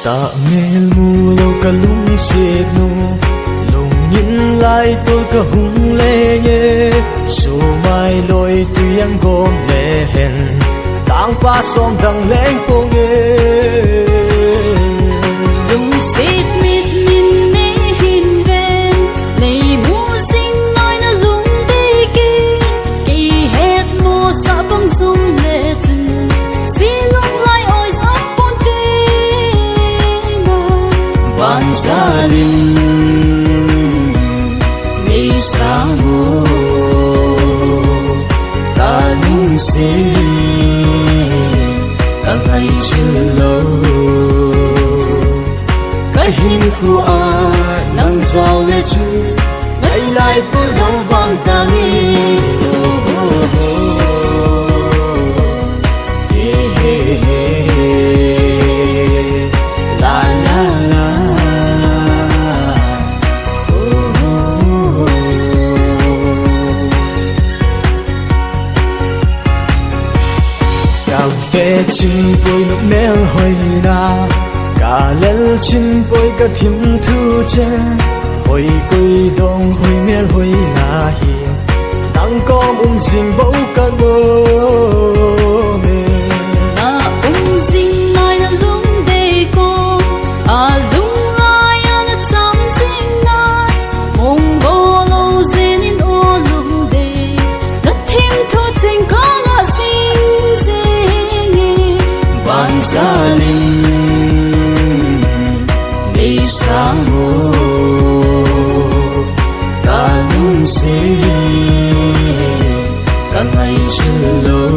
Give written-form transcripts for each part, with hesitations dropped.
sa ngel mu lo ka lung se no lung in lai tol ka hung le ye so mai loi tu yang gom le hen tang pa som dang leng po nge lung sit mit min ne hin ven nei mu sing nói na lung de ki het mo sa bang zum le tu si lung lai oi sa pon ke na ban sa lim mi sa mo ta lung se ta ngày chưa lâu cái hình khu a nắng giàu lệ chú ngày lại bữa đông vang ta đi la la la cà phê chim bôi nước mel hồi na cà lel chim bôi cả thìm thu che hồi quỳ đông hồi mel hồi na hi đang com dinh bầu cả ngô mê na dinh mai na lung de ko a lung ai na cham sing nai mong bo lo zin in o lung de na thim thu ching ko na sing sing ban sa lim mi sa mo ta lung se ta ngày chưa lâu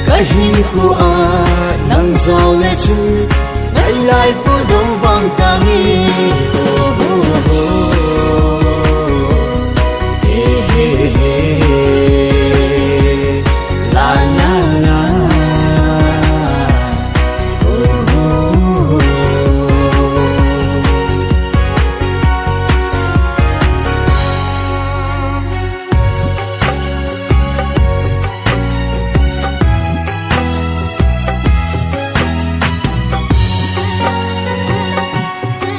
cái hình khu a nắng giàu lệ chú ngày lại bữa đông vang ta đi la la la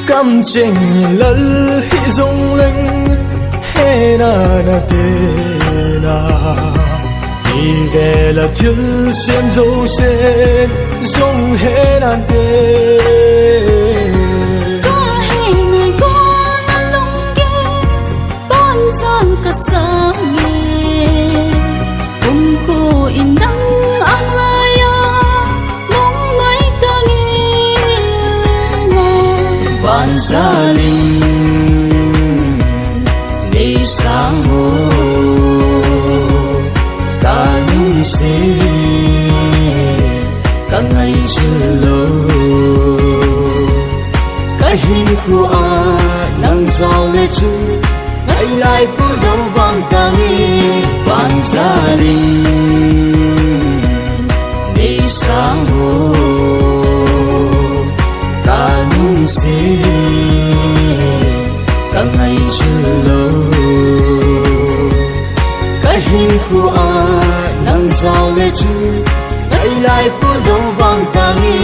cam chênh lal hi dong leng he na na te na đi về là thiếu xem dấu sen dong he na te có he người có na lung ge bon san ka sang le kum ko in dang ang la ya mong mai ta nghe ban sa lim mi sa mo ta lung se ta ngày chưa lâu cái hình khu a nắng giàu lệ chú ngày lại bữa đông vang ta đi ban sa lim mi sa mo ta lung se ta ngày chưa lâu cái hình khu a nắng giàu lệ chú ngày lại bữa đông vang ta đi